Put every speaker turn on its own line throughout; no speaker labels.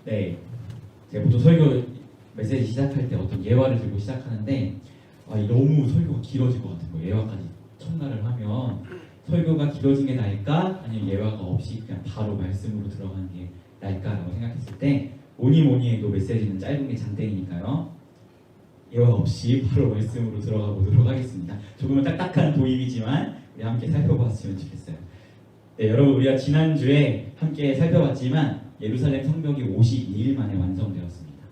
네, 제가 보통 설교 메시지 시작할 때 어떤 예화를 들고 시작하는데 너무 설교가 길어질 것 같은 거예요. 예화까지 첨가를 하면 설교가 길어진 게 나을까? 아니면 예화가 없이 그냥 바로 말씀으로 들어가는 게 나을까라고 생각했을 때 뭐니 해도 메시지는 짧은 게 장땡이니까요. 예화 없이 바로 말씀으로 들어가 보도록 하겠습니다. 조금은 딱딱한 도입이지만 우리 함께 살펴봤으면 좋겠어요. 네, 여러분 우리가 지난주에 함께 살펴봤지만 예루살렘 성벽이 52일 만에 완성되었습니다.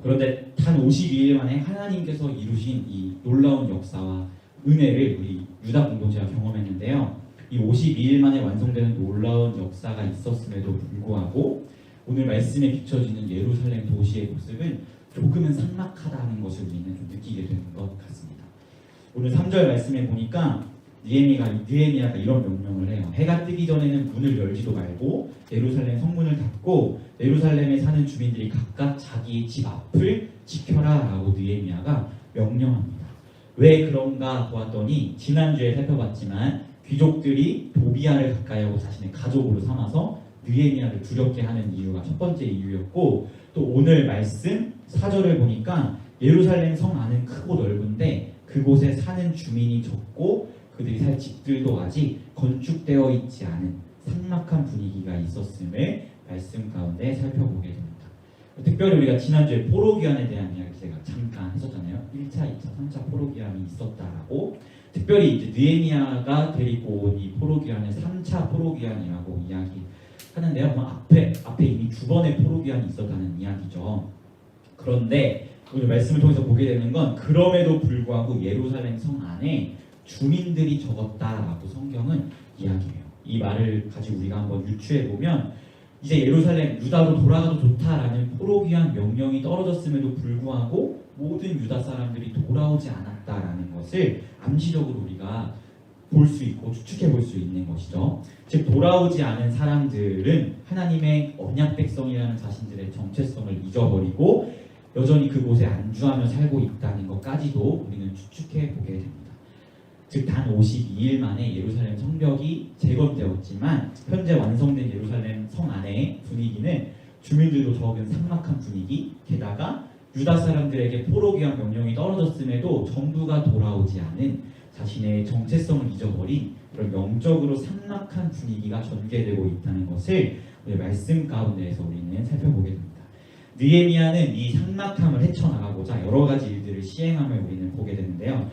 그런데 단 52일 만에 하나님께서 이루신 이 놀라운 역사와 은혜를 우리 유다 공동체가 경험했는데요. 이 52일 만에 완성되는 놀라운 역사가 있었음에도 불구하고 오늘 말씀에 비춰지는 예루살렘 도시의 모습은 조금은 삭막하다는 것을 우리는 좀 느끼게 되는 것 같습니다. 오늘 3절 말씀에 보니까 느헤미야가 이런 명령을 해요. 해가 뜨기 전에는 문을 열지도 말고 예루살렘 성문을 닫고 예루살렘에 사는 주민들이 각각 자기 집 앞을 지켜라 라고 느헤미야가 명령합니다. 왜 그런가 보았더니 지난주에 살펴봤지만 귀족들이 도비야를 가까이 하고 자신의 가족으로 삼아서 느헤미야를 두렵게 하는 이유가 첫 번째 이유였고, 또 오늘 말씀 4절을 보니까 예루살렘 성 안은 크고 넓은데 그곳에 사는 주민이 적고 그들이 살 집들도 아직 건축되어 있지 않은 삭막한 분위기가 있었음을 말씀 가운데 살펴보게 됩니다. 특별히 우리가 지난주에 포로기환에 대한 이야기 제가 잠깐 했었잖아요. 1차, 2차, 3차 포로기환이 있었다라고. 특별히 이제 느헤미야가 데리고 온 이 포로기환을 3차 포로기환이라고 이야기하는데요. 앞에 이미 두 번의 포로기환이 있었다는 이야기죠. 그런데 오늘 말씀을 통해서 보게 되는 건 그럼에도 불구하고 예루살렘 성 안에 주민들이 적었다라고 성경은 이야기해요. 이 말을 가지고 우리가 한번 유추해 보면 이제 예루살렘 유다로 돌아가도 좋다라는 포로기환 명령이 떨어졌음에도 불구하고 모든 유다 사람들이 돌아오지 않았다라는 것을 암시적으로 우리가 볼 수 있고 추측해 볼 수 있는 것이죠. 즉 돌아오지 않은 사람들은 하나님의 언약 백성이라는 자신들의 정체성을 잊어버리고 여전히 그곳에 안주하며 살고 있다는 것까지도 우리는 추측해 보게 됩니다. 즉 단 52일 만에 예루살렘 성벽이 재건되었지만 현재 완성된 예루살렘 성 안의 분위기는 주민들도 적은 삭막한 분위기, 게다가 유다 사람들에게 포로기환 명령이 떨어졌음에도 전부가 돌아오지 않은 자신의 정체성을 잊어버린 그런 영적으로 삭막한 분위기가 전개되고 있다는 것을 우리 말씀 가운데에서 우리는 살펴보게 됩니다. 느헤미야는 이 삭막함을 헤쳐나가고자 여러 가지 일들을 시행함을 우리는 보게 되는데요.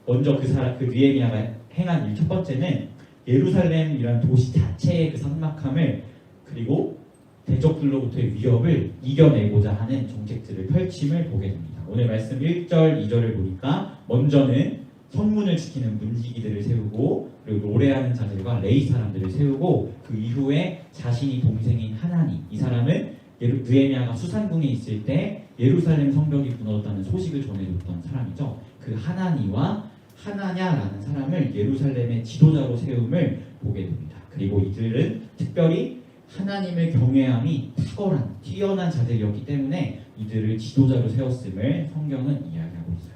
먼저 그 느헤미야가 행한 일 첫 번째는 예루살렘이라는 도시 자체의 그 삭막함을 그리고 대적들로부터의 위협을 이겨내고자 하는 정책들을 펼침을 보게 됩니다. 오늘 말씀 1절, 2절을 보니까 먼저는 성문을 지키는 문지기들을 세우고 그리고 노래하는 자들과 레위 사람들을 세우고 그 이후에 자신이 동생인 하나니, 이 사람은 느헤미야가 수산궁에 있을 때 예루살렘 성벽이 무너졌다는 소식을 전해줬던 사람이죠. 그 하나니와 하나냐라는 사람을 예루살렘의 지도자로 세움을 보게 됩니다. 그리고 이들은 특별히 하나님을 경외함이 탁월한 뛰어난 자들이었기 때문에 이들을 지도자로 세웠음을 성경은 이야기하고 있어요.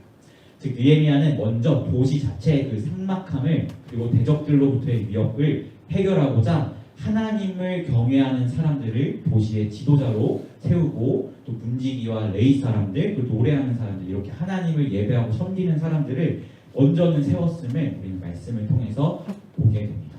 즉 느헤미야는 먼저 도시 자체의 그 삭막함을 그리고 대적들로부터의 위협을 해결하고자 하나님을 경외하는 사람들을 도시의 지도자로 세우고 또 문지기와 레위 사람들, 그 노래하는 사람들, 이렇게 하나님을 예배하고 섬기는 사람들을 먼저는 세웠음을 우리는 말씀을 통해서 보게 됩니다.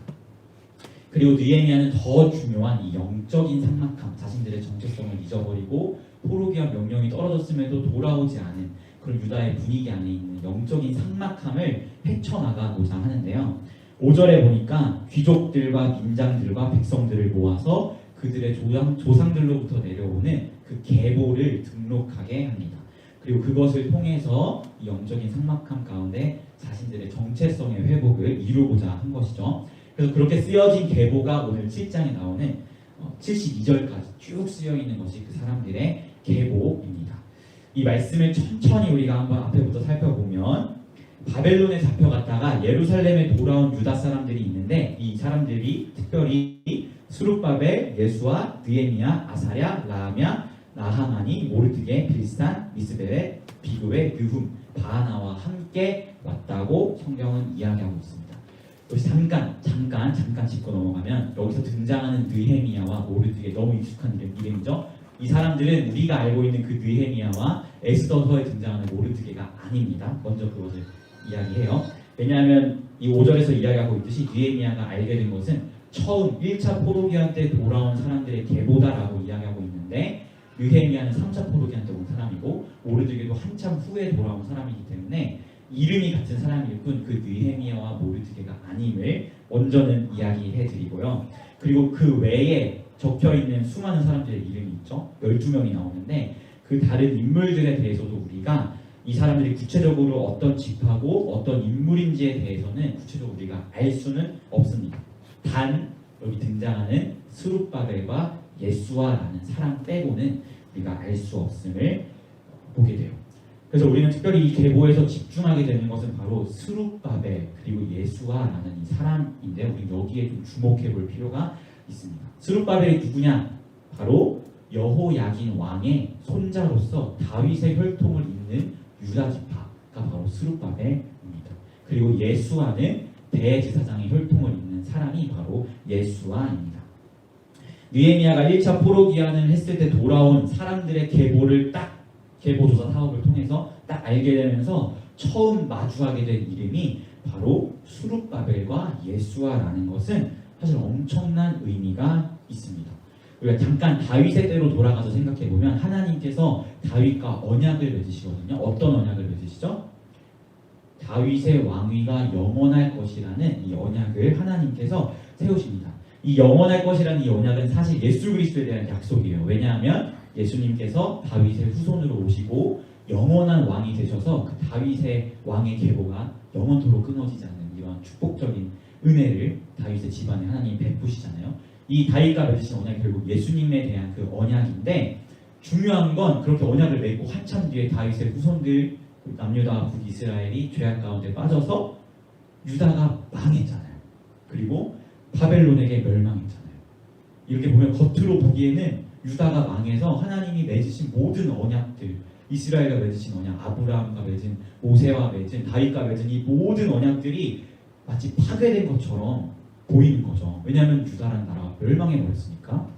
그리고 느헤미야는 더 중요한 이 영적인 삭막함, 자신들의 정체성을 잊어버리고 포로기환 명령이 떨어졌음에도 돌아오지 않은 그런 유다의 분위기 안에 있는 영적인 삭막함을 헤쳐나가고자 하는데요. 5절에 보니까 귀족들과 민장들과 백성들을 모아서 그들의 조상들로부터 내려오는 그 계보를 등록하게 합니다. 그리고 그것을 통해서 이 영적인 삭막함 가운데 자신들의 정체성의 회복을 이루고자 한 것이죠. 그래서 그렇게 쓰여진 계보가 오늘 7장에 나오는 72절까지 쭉 쓰여 있는 것이 그 사람들의 계보입니다. 이 말씀을 천천히 우리가 한번 앞에부터 살펴보면 바벨론에 잡혀갔다가 예루살렘에 돌아온 유다 사람들이 있는데 이 사람들이 특별히 스룹바벨, 예수아, 느헤미야, 아사랴, 라함야, 나하마니, 모르드게, 빌산, 미스베레, 비그웨, 느훔, 바하나와 함께 왔다고 성경은 이야기하고 있습니다. 여기서 잠깐 짚고 넘어가면 여기서 등장하는 느헤미야와 모르드게 너무 익숙한 이름이죠. 이 사람들은 우리가 알고 있는 그 느헤미야와 에스더서에 등장하는 모르드게가 아닙니다. 먼저 그것을 이야기해요. 왜냐하면 이 5절에서 이야기하고 있듯이 느헤미야가 알게 된 것은 처음 1차 포로기한 때 돌아온 사람들의 계보다라고 이야기하고 있는데, 느헤미야는 3차 포로기한 때 온 사람이고 모르드게도 한참 후에 돌아온 사람이기 때문에 이름이 같은 사람일 뿐 그 느헤미야와 모르드게가 아님을 먼저는 이야기해 드리고요. 그리고 그 외에 적혀있는 수많은 사람들의 이름이 있죠. 12명이 나오는데 그 다른 인물들에 대해서도 우리가 이 사람들이 구체적으로 어떤 집하고 어떤 인물인지에 대해서는 구체적으로 우리가 알 수는 없습니다. 단 여기 등장하는 스룹바벨과 예수아라는 사람 빼고는 우리가 알 수 없음을 보게 돼요. 그래서 우리는 특별히 이 계보에서 집중하게 되는 것은 바로 스룹바벨 그리고 예수아라는 이 사람인데, 우리 여기에 좀 주목해 볼 필요가 있습니다. 스룹바벨이 누구냐? 바로 여호야긴 왕의 손자로서 다윗의 혈통을 잇는 유다 지파가 바로 스룹바벨입니다. 그리고 예수아는 대제사장의 혈통을 잇는 사람이 바로 예수아입니다. 느헤미야가 1차 포로기한을 했을 때 돌아온 사람들의 계보를 딱 계보조사 사업을 통해서 딱 알게 되면서 처음 마주하게 된 이름이 바로 스룹바벨과 예수아라는 것은 사실 엄청난 의미가 있습니다. 우리가 잠깐 다윗의 때로 돌아가서 생각해 보면 하나님께서 다윗과 언약을 맺으시거든요. 어떤 언약을 맺으시죠? 다윗의 왕위가 영원할 것이라는 이 언약을 하나님께서 세우십니다. 이 영원할 것이라는 이 언약은 사실 예수 그리스도에 대한 약속이에요. 왜냐하면 예수님께서 다윗의 후손으로 오시고 영원한 왕이 되셔서 그 다윗의 왕의 계보가 영원토록 끊어지지 않는 이러한 축복적인 은혜를 다윗의 집안에 하나님이 베푸시잖아요. 이 다윗과 맺으신 언약이 결국 예수님에 대한 그 언약인데, 중요한 건 그렇게 언약을 맺고 한참 뒤에 다윗의 후손들 남유다와 북이스라엘이 죄악 가운데 빠져서 유다가 망했잖아요. 그리고 바벨론에게 멸망했잖아요. 이렇게 보면 겉으로 보기에는 유다가 망해서 하나님이 맺으신 모든 언약들, 이스라엘과 맺으신 언약, 아브라함과 맺은, 모세와 맺은, 다윗과 맺은 이 모든 언약들이 마치 파괴된 것처럼 보이는 거죠. 왜냐하면 유다라는 나라가 멸망해버렸으니까.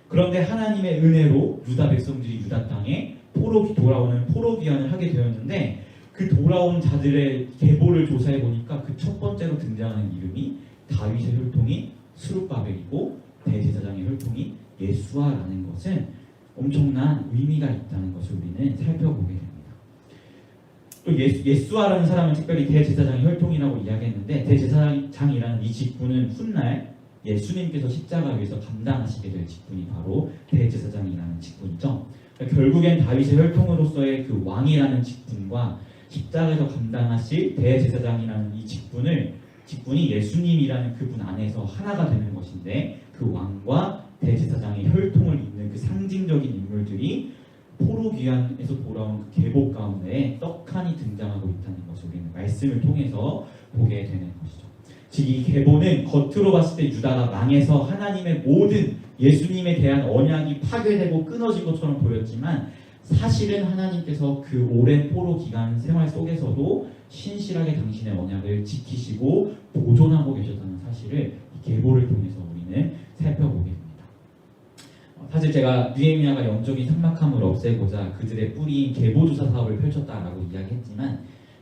그런데 하나님의 은혜로 유다 백성들이 유다 땅에 돌아오는 포로기한을 하게 되었는데, 그 돌아온 자들의 계보를 조사해 보니까 그 첫 번째로 등장하는 이름이 다윗의 혈통이 스룹바벨이고 대제사장의 혈통이 예수아라는 것은 엄청난 의미가 있다는 것을 우리는 살펴보게 됩니다. 또 예수아라는 사람은 특별히 대제사장의 혈통이라고 이야기했는데, 대제사장이라는 이 직분은 훗날 예수님께서 십자가 위에서 감당하시게 될 직분이 바로 대제사장이라는 직분이죠. 그러니까 결국엔 다윗의 혈통으로서의 그 왕이라는 직분과 십자가에서 감당하실 대제사장이라는 이 직분이 예수님이라는 그분 안에서 하나가 되는 것인데, 그 왕과 대제사장의 혈통을 잇는 그 상징적인 인물들이 포로귀환에서 돌아온 그 계보 가운데 떡하니 등장하고 있다는 것을 우리는 말씀을 통해서 보게 되는 것이죠. 즉 이 계보는 겉으로 봤을 때 유다가 망해서 하나님의 모든 예수님에 대한 언약이 파괴되고 끊어진 것처럼 보였지만, 사실은 하나님께서 그 오랜 포로 기간 생활 속에서도 신실하게 당신의 언약을 지키시고 보존하고 계셨다는 사실을 이 계보를 통해서 우리는 살펴보게 됩니다. 사실 제가 느헤미야가 영적인 삭막함을 없애고자 그들의 뿌리인 계보조사 사업을 펼쳤다라고 이야기했지만,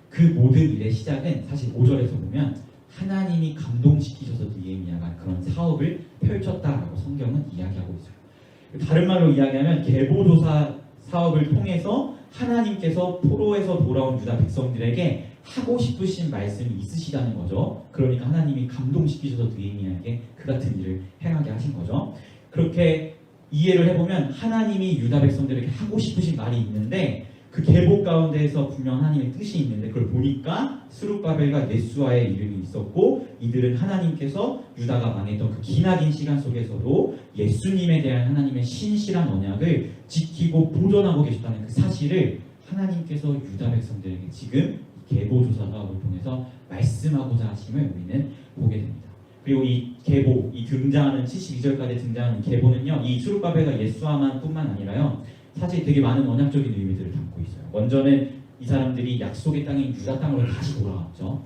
그 모든 일의 시작은 사실 5절에서 보면 하나님이 감동시키셔서 느헤미야가 그런 사업을 펼쳤다라고 성경은 이야기하고 있어요. 다른 말로 이야기하면 계보조사 사업을 통해서 하나님께서 포로에서 돌아온 유다 백성들에게 하고 싶으신 말씀이 있으시다는 거죠. 그러니까 하나님이 감동시키셔서 느헤미야에게 그 같은 일을 행하게 하신 거죠. 그렇게 이해를 해보면 하나님이 유다 백성들에게 하고 싶으신 말이 있는데, 그 계보 가운데에서 분명 하나님의 뜻이 있는데 그걸 보니까 스룹바벨과 예수아의 이름이 있었고, 이들은 하나님께서 유다가 망했던 그 기나긴 시간 속에서도 예수님에 대한 하나님의 신실한 언약을 지키고 보존하고 계셨다는 그 사실을 하나님께서 유다 백성들에게 지금 계보조사 사업을 통해서 말씀하고자 하심을 우리는 보게 됩니다. 그리고 이 계보, 이 등장하는 72절까지 등장하는 계보는요, 이 스룹바벨과 예수아만 뿐만 아니라요, 사실 되게 많은 언약적인 의미들을 담고 있어요. 먼저는 이 사람들이 약속의 땅인 유다 땅으로 다시 돌아왔죠.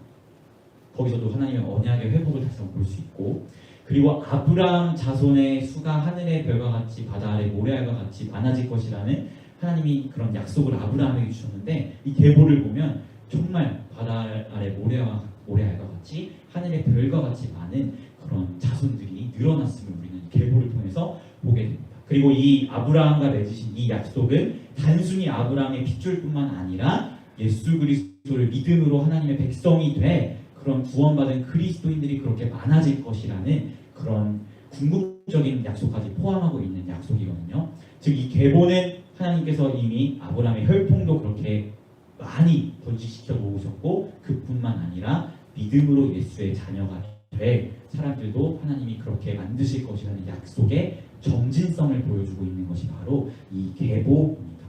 거기서도 하나님의 언약의 회복을 다시 한번 볼 수 있고, 그리고 아브라함 자손의 수가 하늘의 별과 같이 바다 아래 모래알과 같이 많아질 것이라는 하나님이 그런 약속을 아브라함에게 주셨는데, 이 계보를 보면 정말 바다 아래 모래알과 같이 하늘의 별과 같이 많은 그런 자손들이 늘어났음을 우리는 계보를 통해서 보게 됩니다. 그리고 이 아브라함과 맺으신 이 약속은 단순히 아브라함의 핏줄뿐만 아니라 예수 그리스도를 믿음으로 하나님의 백성이 돼 그런 구원받은 그리스도인들이 그렇게 많아질 것이라는 그런 궁극적인 약속까지 포함하고 있는 약속이거든요. 즉 이 계보는 하나님께서 이미 아브라함의 혈통도 그렇게 많이 번식시켜 놓으셨고, 그뿐만 아니라 믿음으로 예수의 자녀가 될 사람들도 하나님이 그렇게 만드실 것이라는 약속의 정진성을 보여주고 있는 것이 바로 이 계보입니다.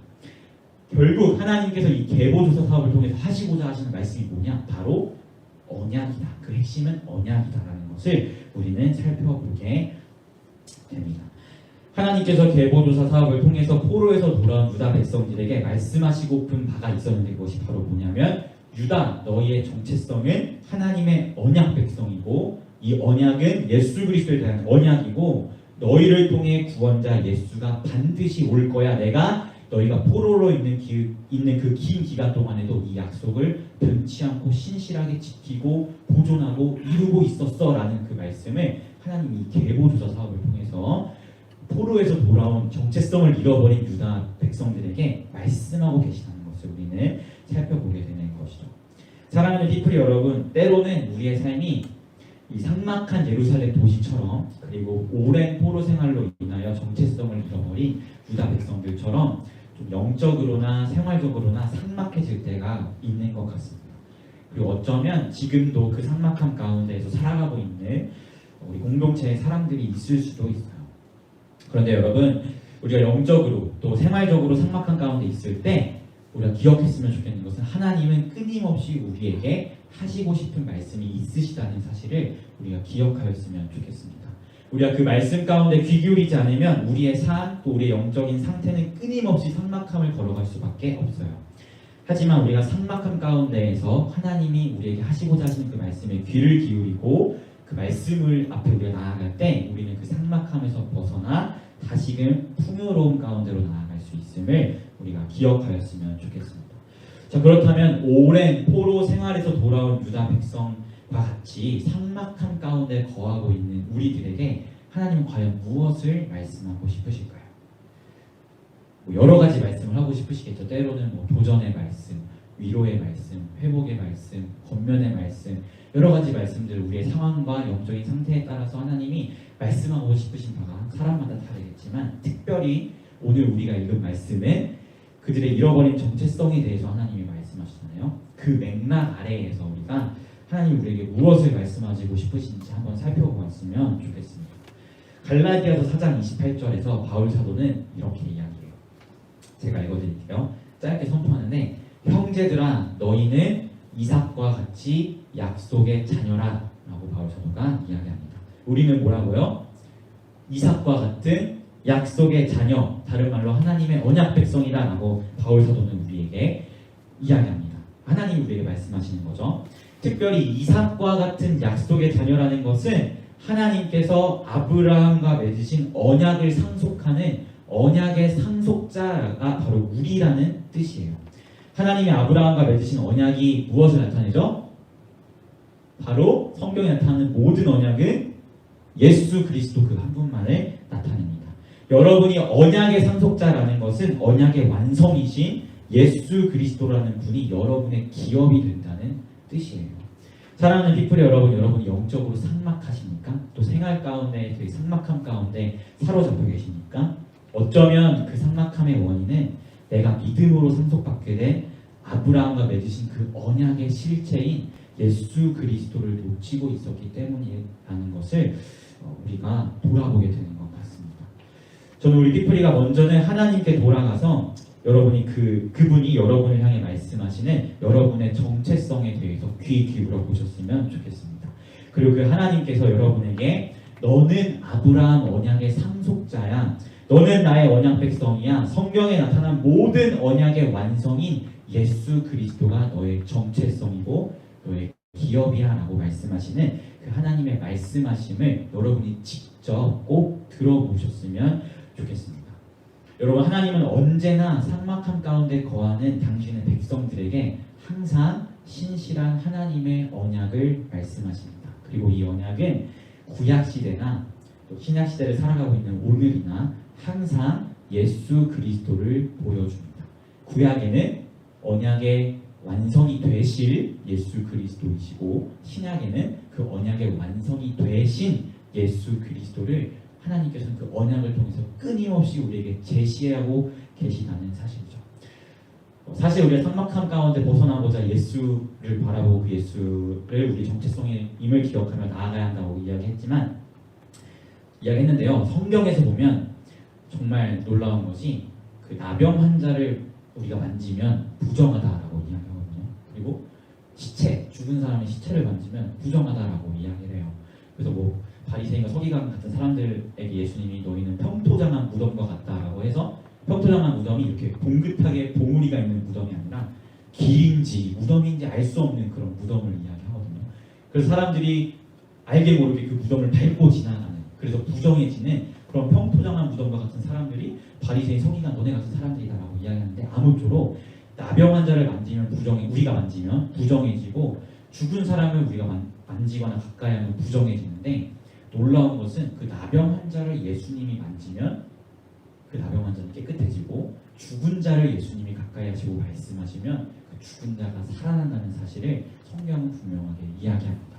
결국 하나님께서 이 계보조사 사업을 통해서 하시고자 하시는 말씀이 뭐냐? 바로 언약이다. 그 핵심은 언약이다라는 것을 우리는 살펴보게 됩니다. 하나님께서 계보조사 사업을 통해서 포로에서 돌아온 유다 백성들에게 말씀하시고픈 바가 있었는데, 그것이 바로 뭐냐면, 유다 너희의 정체성은 하나님의 언약 백성이고, 이 언약은 예수 그리스도에 대한 언약이고, 너희를 통해 구원자 예수가 반드시 올 거야. 내가 너희가 포로로 있는 그 긴 기간 동안에도 이 약속을 변치 않고 신실하게 지키고 보존하고 이루고 있었어라는 그 말씀을 하나님이 계보조사 사업을 통해서 포로에서 돌아온 정체성을 잃어버린 유다 백성들에게 말씀하고 계시다는 것을 우리는 살펴보게 되는 것이죠. 사랑하는 피플이 여러분, 때로는 우리의 삶이 이 삭막한 예루살렘 도시처럼, 그리고 오랜 포로 생활로 인하여 정체성을 잃어버린 유다 백성들처럼 좀 영적으로나 생활적으로나 삭막해질 때가 있는 것 같습니다. 그리고 어쩌면 지금도 그 삭막함 가운데에서 살아가고 있는 우리 공동체의 사람들이 있을 수도 있어요. 그런데 여러분, 우리가 영적으로 또 생활적으로 삭막한 가운데 있을 때 우리가 기억했으면 좋겠는 것은, 하나님은 끊임없이 우리에게 하시고 싶은 말씀이 있으시다는 사실을 우리가 기억하였으면 좋겠습니다. 우리가 그 말씀 가운데 귀 기울이지 않으면 우리의 삶, 또 우리의 영적인 상태는 끊임없이 삭막함을 걸어갈 수밖에 없어요. 하지만 우리가 삭막함 가운데에서 하나님이 우리에게 하시고자 하시는 그 말씀에 귀를 기울이고 그 말씀을 앞에 우리가 나아갈 때, 우리는 그 삭막함에서 벗어나 다시금 풍요로움 가운데로 나아갈 수 있음을 우리가 기억하였으면 좋겠습니다. 자, 그렇다면 오랜 포로 생활에서 돌아온 유다 백성과 같이 삭막함 가운데 거하고 있는 우리들에게 하나님은 과연 무엇을 말씀하고 싶으실까요? 여러 가지 말씀을 하고 싶으시겠죠. 때로는 도전의 말씀, 위로의 말씀, 회복의 말씀, 권면의 말씀, 여러 가지 말씀들, 우리의 상황과 영적인 상태에 따라서 하나님이 말씀하고 싶으신 바가 사람마다 다르겠지만, 특별히 오늘 우리가 읽은 말씀은 그들의 잃어버린 정체성에 대해서 하나님이 말씀하시잖아요. 그 맥락 아래에서 우리가 하나님 우리에게 무엇을 말씀하시고 싶으신지 한번 살펴보았으면 좋겠습니다. 갈라디아서 4장 28절에서 바울 사도는 이렇게 이야기해요. 제가 읽어드릴게요. 짧게 선포하는데, 형제들아 너희는 이삭과 같이 약속의 자녀라 라고 바울 사도가 이야기합니다. 우리는 뭐라고요? 이삭과 같은 약속의 자녀, 다른 말로 하나님의 언약 백성이다 라고 바울 사도는 우리에게 이야기합니다. 하나님이 우리에게 말씀하시는 거죠. 특별히 이삭과 같은 약속의 자녀라는 것은 하나님께서 아브라함과 맺으신 언약을 상속하는 언약의 상속자가 바로 우리라는 뜻이에요. 하나님이 아브라함과 맺으신 언약이 무엇을 나타내죠? 바로 성경에 나타나는 모든 언약은 예수 그리스도 그 한 분만을 나타냅니다. 여러분이 언약의 상속자라는 것은 언약의 완성이신 예수 그리스도라는 분이 여러분의 기업이 된다는 뜻이에요. 사랑하는 피플 여러분, 여러분이 영적으로 삭막하십니까? 또 생활 가운데 그 삭막함 가운데 사로잡혀 계십니까? 어쩌면 그 삭막함의 원인은 내가 믿음으로 상속받게 된 아브라함과 맺으신 그 언약의 실체인 예수 그리스도를 놓치고 있었기 때문이라는 것을 우리가 돌아보게 되는 것 같습니다. 저는 우리 피플이가 먼저는 하나님께 돌아가서 여러분이 그분이 여러분을 향해 말씀하시는 여러분의 정체성에 대해서 귀 기울여 보셨으면 좋겠습니다. 그리고 그 하나님께서 여러분에게 너는 아브라함 언약의 상속자야, 너는 나의 언약 백성이야, 성경에 나타난 모든 언약의 완성인 예수 그리스도가 너의 정체성이고 너의 기업이야 라고 말씀하시는 그 하나님의 말씀하심을 여러분이 직접 꼭 들어보셨으면 좋겠습니다. 여러분, 하나님은 언제나 삭막함 가운데 거하는 당신의 백성들에게 항상 신실한 하나님의 언약을 말씀하십니다. 그리고 이 언약은 구약시대나 또 신약시대를 살아가고 있는 오늘이나 항상 예수 그리스도를 보여줍니다. 구약에는 언약의 완성이 되실 예수 그리스도이시고, 신약에는 그 언약의 완성이 되신 예수 그리스도를 하나님께서는 그 언약을 통해서 끊임없이 우리에게 제시하고 계시다는 사실이죠. 사실 우리가 삭막함 가운데 벗어나고자 예수를 바라보고 그 예수를 우리 정체성임을 기억하며 나아가야 한다고 이야기했는데요. 성경에서 보면 정말 놀라운 것이 그 나병 환자를 우리가 만지면 부정하다라고 이야기하거든요. 그리고 시체, 죽은 사람의 시체를 만지면 부정하다라고 이야기를 해요. 그래서 뭐 바리새인과 서기관 같은 사람들에게 예수님이 너희는 평토장한 무덤과 같다라고 해서, 평토장한 무덤이 이렇게 봉긋하게 봉우리가 있는 무덤이 아니라 길인지 무덤인지 알 수 없는 그런 무덤을 이야기하거든요. 그래서 사람들이 알게 모르게 그 무덤을 밟고 지나가는, 그래서 부정해지는 그런 평토장한 무덤과 같은 사람들이 바리새인, 서기관, 너네 같은 사람들이다라고 이야기하는데, 아무쪼록 나병 환자를 만지면 우리가 만지면 부정해지고, 죽은 사람을 우리가 만지거나 가까이 하면 부정해지는데, 놀라운 것은 그 나병 환자를 예수님이 만지면 그 나병 환자는 깨끗해지고, 죽은 자를 예수님이 가까이 하시고 말씀하시면 그 죽은 자가 살아난다는 사실을 성경은 분명하게 이야기합니다.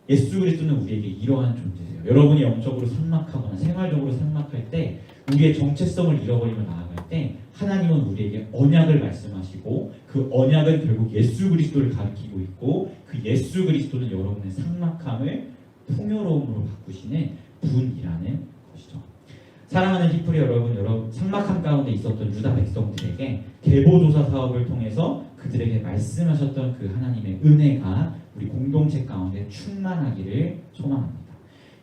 예수 그리스도는 우리에게 이러한 존재세요. 여러분이 영적으로 삭막하거나 생활적으로 삭막할 때, 우리의 정체성을 잃어버리며 나아갈 때 하나님은 우리에게 언약을 말씀하시고, 그 언약은 결국 예수 그리스도를 가리키고 있고, 그 예수 그리스도는 여러분의 삭막함을 풍요로움으로 바꾸시는 분이라는 것이죠. 사랑하는 히프리 여러분, 삭막함 가운데 있었던 유다 백성들에게 계보조사 사업을 통해서 그들에게 말씀하셨던 그 하나님의 은혜가 우리 공동체 가운데 충만하기를 소망합니다.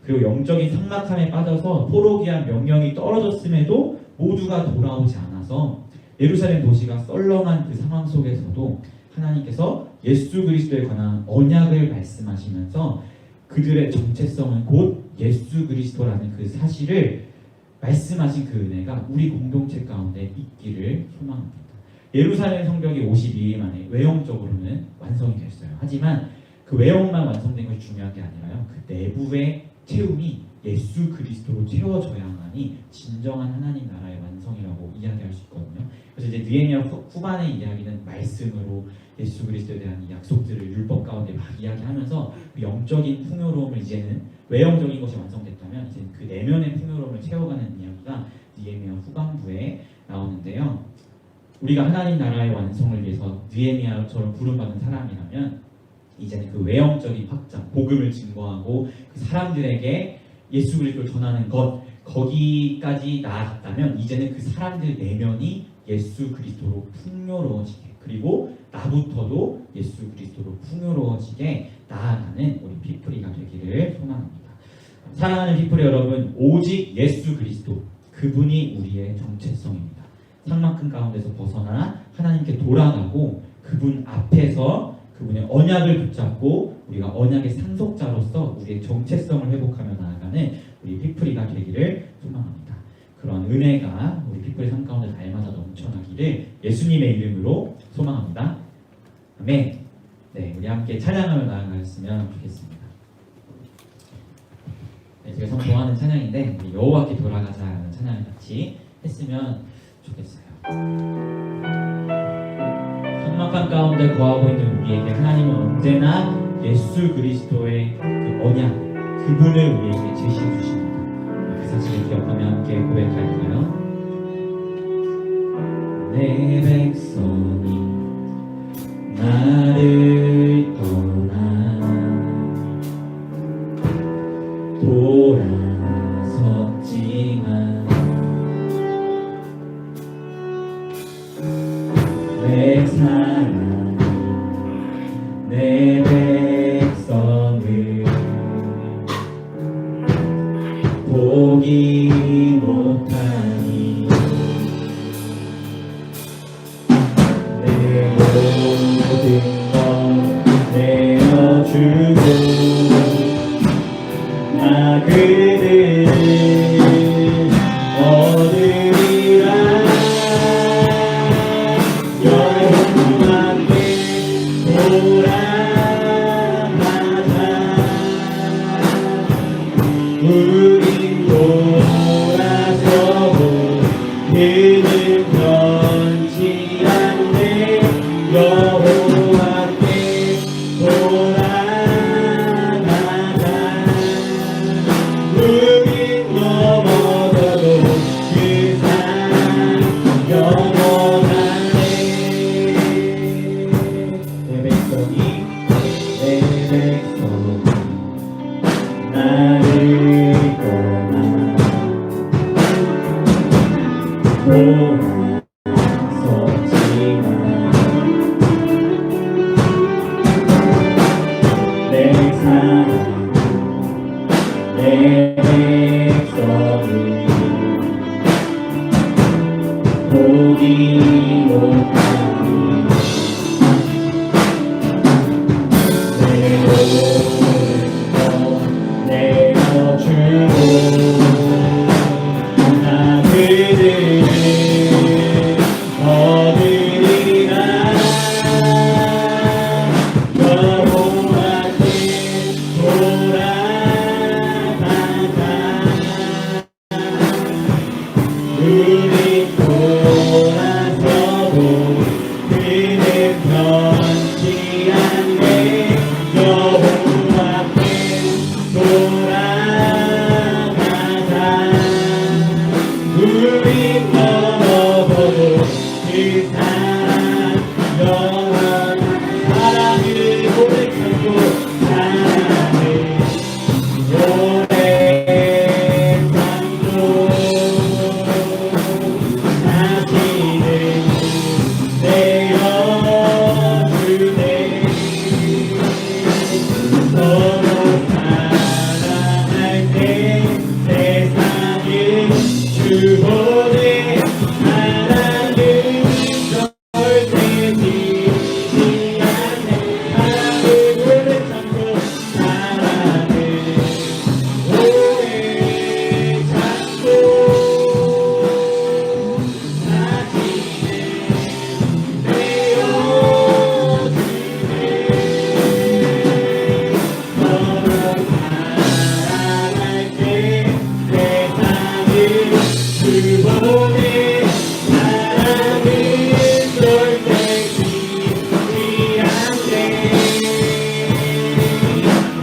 그리고 영적인 삭막함에 빠져서 포로기한 명령이 떨어졌음에도 모두가 돌아오지 않아서 예루살렘 도시가 썰렁한 그 상황 속에서도 하나님께서 예수 그리스도에 관한 언약을 말씀하시면서 그들의 정체성은 곧 예수 그리스도라는 그 사실을 말씀하신 그 은혜가 우리 공동체 가운데 있기를 소망합니다. 예루살렘 성벽이 52일 만에 외형적으로는 완성이 됐어요. 하지만 그 외형만 완성된 것이 중요한 게 아니라요, 그 내부의 채움이 예수 그리스도로 채워져야만이 진정한 하나님 나라의 완성이라고 이야기할 수 있거든요. 그래서 이제 느헤미야 후반의 이야기는 말씀으로 예수 그리스도에 대한 약속들을 율법 가운데 막 이야기하면서 그 영적인 풍요로움을, 이제는 외형적인 것이 완성됐다면 이제 그 내면의 풍요로움을 채워가는 이야기가 느헤미야 후반부에 나오는데요. 우리가 하나님 나라의 완성을 위해서 느헤미야처럼 부름받은 사람이라면 이제는 그 외형적인 확장, 복음을 증거하고 그 사람들에게 예수 그리스도를 전하는 것, 거기까지 나아갔다면 이제는 그 사람들 내면이 예수 그리스도로 풍요로워지게, 그리고 나부터도 예수 그리스도로 풍요로워지게 나아가는 우리 피프리가 되기를 소망합니다. 사랑하는 피프리 여러분, 오직 예수 그리스도, 그분이 우리의 정체성입니다. 삭막한 가운데서 벗어나 하나님께 돌아가고 그분 앞에서 그분의 언약을 붙잡고 우리가 언약의 상속자로서 우리의 정체성을 회복하며 나아가는 우리 피프리가 되기를 소망합니다. 그런 은혜가 우리 피프리 삶 가운데 날마다 넘쳐나기를 예수님의 이름으로 소망합니다. 아멘. 네, 우리 함께 찬양하며 나아갔으면 좋겠습니다. 네, 제가 선포하는 찬양인데 우리 여호와께 돌아가자라는 찬양을 같이 했으면 좋겠어요. 삭막한 가운데 거하고 있는 우리에게 하나님은 언제나 예수 그리스도의 그 언약, 그분을 우리에게 제시해 주십니다. 그 사실을 기억하며 함께 고백할까요? 내 백성이 나를 떠나 돌아섰지만 내 사랑이 내 백성을 포기 못하니 내 모든 것 내어주고 그는 변치 않네. 여호와께 돌아가자. 우린 넘어져도 그 사랑 영원하네. 내 백성이 나를 떠나 돌아섰지만 내 사랑 내 백성을 보지 못하니 내어주고 나 그들을 얻으리라. 여호와께 돌아가자. 우리 돌아서도 그는 변치 않네. 여호와께 돌아가자. 우리 넘어서도 그 사랑 영원한 사랑을 오래 참고 사랑을 오래 참고 다시는 내어주네. 서로 사랑할 때 세상을 주보네. 사랑은 절대 지지 않네. 사랑을 오래 참고 사랑을 오래 참고 다시는 내어주네. 서로 사랑할 때 세상을 주보네. 사랑은 절대 지지 않네.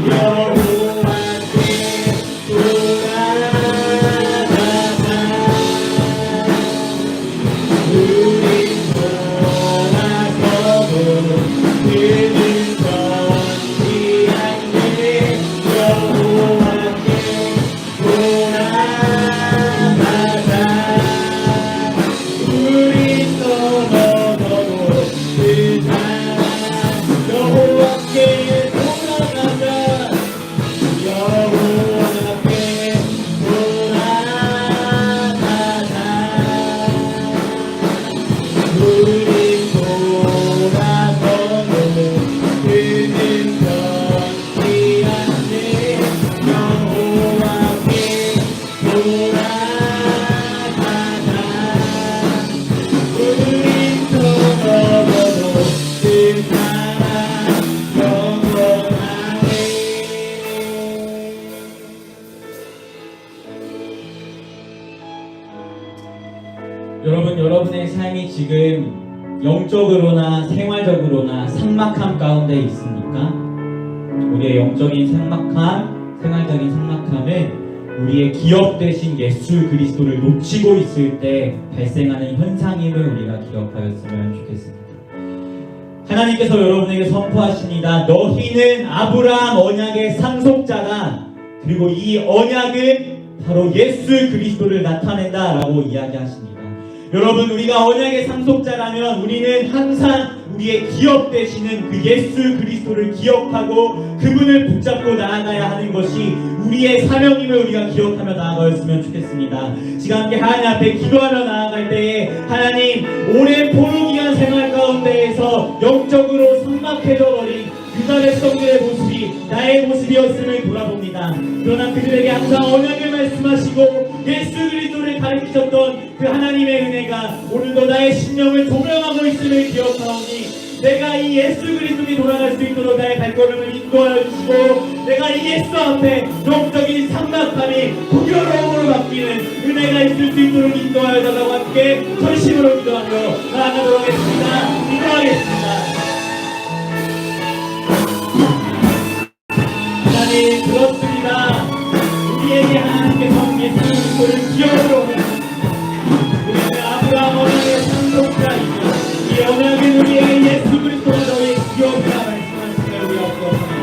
여호와께 돌아가자. 우린 돌아서도 그는 변치 않네. 여호와께 돌아가자. 우린 넘어져도 그 사랑 여호와께 돌아가자. 여호와께 돌아가자. 우린 돌아서도 그는 변치 않네. 여호와께 돌아가자. 우린 넘어져도 그 사랑 영원하네. 여러분, 여러분의 삶이 지금 영적으로나 생활적으로나 삭막함 가운데 있습니까? 우리의 영적인 삭막함, 생활적인 삭막함은 우리의 기업 되신 예수 그리스도를 놓치고 있을 때 발생하는 현상임을 우리가 기억하였으면 좋겠습니다. 하나님께서 여러분에게 선포하십니다. 너희는 아브라함 언약의 상속자다. 그리고 이 언약은 바로 예수 그리스도를 나타낸다 라고 이야기하십니다. 여러분, 우리가 언약의 상속자라면 우리는 항상 우리의 기업 되시는 그 예수 그리스도를 기억하고 그분을 붙잡고 나아가야 하는 것이 우리의 사명임을 우리가 기억하며 나아가였으면 좋겠습니다. 지금 함께 하나님 앞에 기도하며 나아갈 때에 하나님, 오랜 포로기간 생활 가운데에서 영적으로 삭막해져 버린 유다 백성들의 모습이 나의 모습이었음을 돌아봅니다. 그러나 그들에게 항상 언약을 말씀하시고 예수 그리스도를 가르치셨던 그 하나님의 은혜가 오늘도 나의 심령을 조명하고 있음을 기억하오니 내가 이 예수 그리스도께 돌아갈 수 있도록 나의 발걸음을 인도하여 주시고 내가 이 예수 앞에 영적인 상막함이 풍요로움으로 바뀌는 은혜가 있을 수 있도록 인도하여 달라고 함께 전심으로 기도하며 나아가도록 하겠습니다. 기도하겠습니다. 하나님 그렇습니다. 우리에게 하나님께서 예수 그리스도를 기업으로 우리는 아브라함 언약의 상속자이며 이 언약은 우리에게 예수 그리스도가 너희의 기업이라 말씀하시며 우리 없었습니다.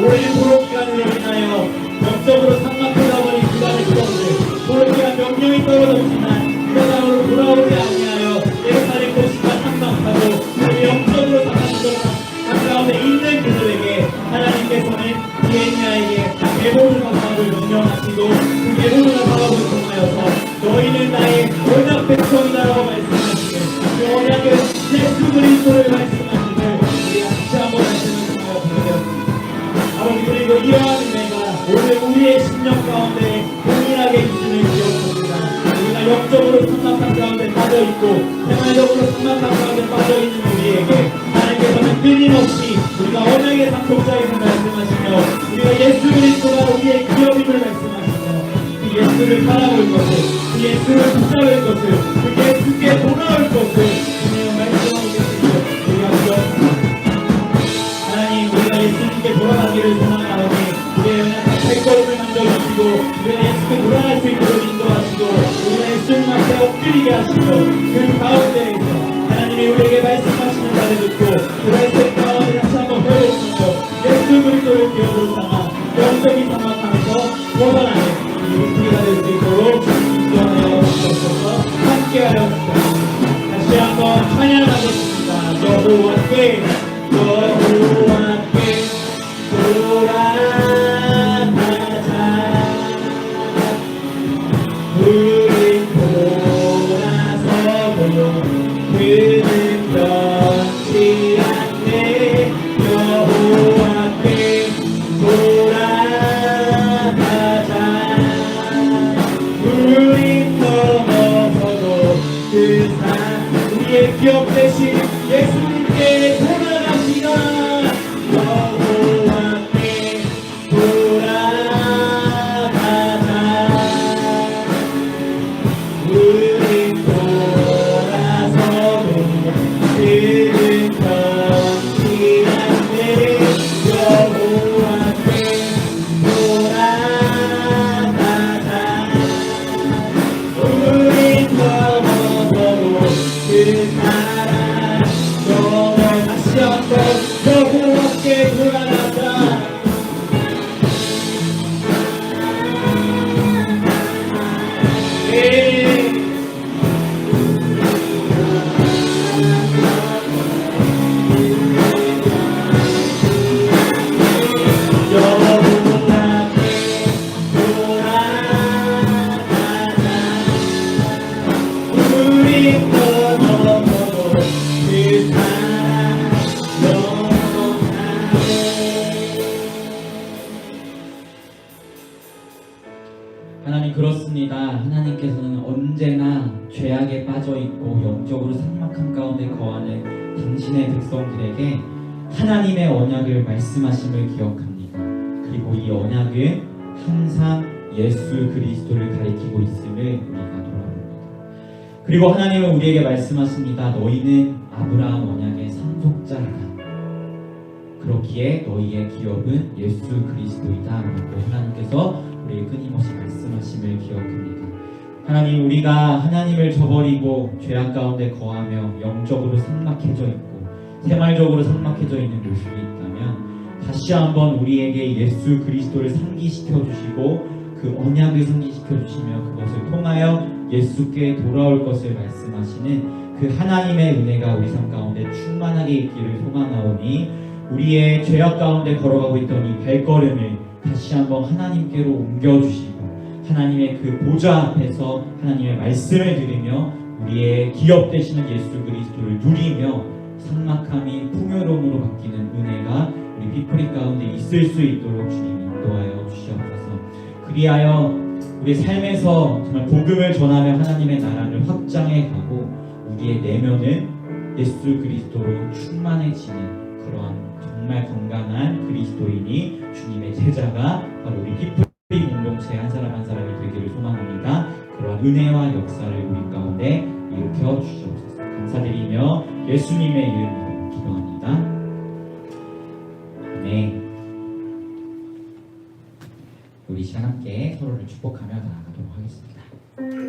오랜 도로기간으로 인하여 영적으로 삭막하다 버린 그간의 기업들 도로기간 명령이 떨어졌지만 그러다로 돌아오지 아니하여 예루살렘 도시가 삭막하고 우리 영적으로 삭막하던 가운데 있는 그들에게 하나님께서는 니에미야에게 계보를 사업을 명령하시고 그 계보를 사업을 통하여서 너희는 나의 언약 백성이다라고 말씀하시는 그 언약은 예수 그리스도를 말씀하시는 우리 다시 한번 말씀을 통하여 보게 되었습니다. 아버지 그리고 이러한 은혜가 오늘 우리의 심령 가운데 동일하게 있음을 기억합니다. 우리가 영적으로 삭막한 가운데 빠져있고 생활적으로 삭막한 가운데 빠져있는 우리에게 하나님께서는 끊임없이 우리가 언약의 상속자임을 말씀하시며 우리가 예수 그리스도가 우리의 기업임을 말씀하시며 그 예수를 바라볼 것을 그 예수를 붙잡을 것을 그 예수께 돌아올 것을 주님 말씀하고 계시고 우리가 기억합니다. 하나님 우리가 예수님께 돌아가기를 소망하오니 우리의 연약한 발걸음을 만져주시고 우리가 예수께 돌아갈 수 있도록 인도하시고 우리가 예수님 앞에 엎드리게 하시고 그 가운데에서 하나님이 우리에게 말씀하시는 말을 듣고 그 말씀 가운데 다시 한번 회복하며 예수 그리스도를 기업으로 삼아 영적인 상막함에서 벗어나는 우리가 될 수 있도록 인도하여 주셔서 함께하여 주시옵소서. 다시 한번 찬양하겠습니다. 여호와께 여호와께 돌아가자 우리 돌아서고 그는 변치 않네 여호와께 돌아가자 우리 넘어서도 그 산 우리의 기업 대신 예수님께 돌아갑시다 여호와께 돌아가자 우리 돌아서도 그는 변치 않네 여호와께 돌아가자 우리 넘어서도 그 사랑 넘어 다시 한번 여호와께 돌아가자 하나님 그렇습니다. 하나님께서는 언제나 죄악에 빠져있고 영적으로 삭막한 가운데 거하는 당신의 백성들에게 하나님의 언약을 말씀하심을 기억합니다. 그리고 이 언약은 항상 예수 그리스도를 가리키고 있음을 우리가 돌아봅니다. 그리고 하나님은 우리에게 말씀하십니다. 너희는 아브라함 언약의 상속자이다. 그렇기에 너희의 기업은 예수 그리스도이다 라고 하나님께서 우리에게 끊임없이 말씀하심을 기억합니다. 하나님 우리가 하나님을 저버리고 죄악 가운데 거하며 영적으로 삭막해져 있고 생활적으로 삭막해져 있는 모습이 있다면 다시 한번 우리에게 예수 그리스도를 상기시켜 주시고 그 언약을 상기시켜 주시며 그것을 통하여 예수께 돌아올 것을 말씀하시는 그 하나님의 은혜가 우리 삶 가운데 충만하게 있기를 소망하오니 우리의 죄악 가운데 걸어가고 있던 이 발걸음을 다시 한번 하나님께로 옮겨주시고 하나님의 그 보좌 앞에서 하나님의 말씀을 들으며 우리의 기업 되시는 예수 그리스도를 누리며 삭막함이 풍요로움으로 바뀌는 은혜가 우리 피프리 가운데 있을 수 있도록 주님 인도하여 주시옵소서. 그리하여 우리 삶에서 정말 복음을 전하며 하나님의 나라를 확장해 가고 우리의 내면은 예수 그리스도로 충만해지는 그런 정말 건강한 그리스도인이 주님의 제자가 바로 우리 피프리 공동체 한 사람 한 사람이 되기를 소망합니다. 그런 은혜와 역사를 우리 가운데 일으켜 주시옵소서. 감사드리며 예수님의 이름으로 기도합니다. 아멘. 우리 시간 함께 서로를 축복하며 나아가도록 하겠습니다.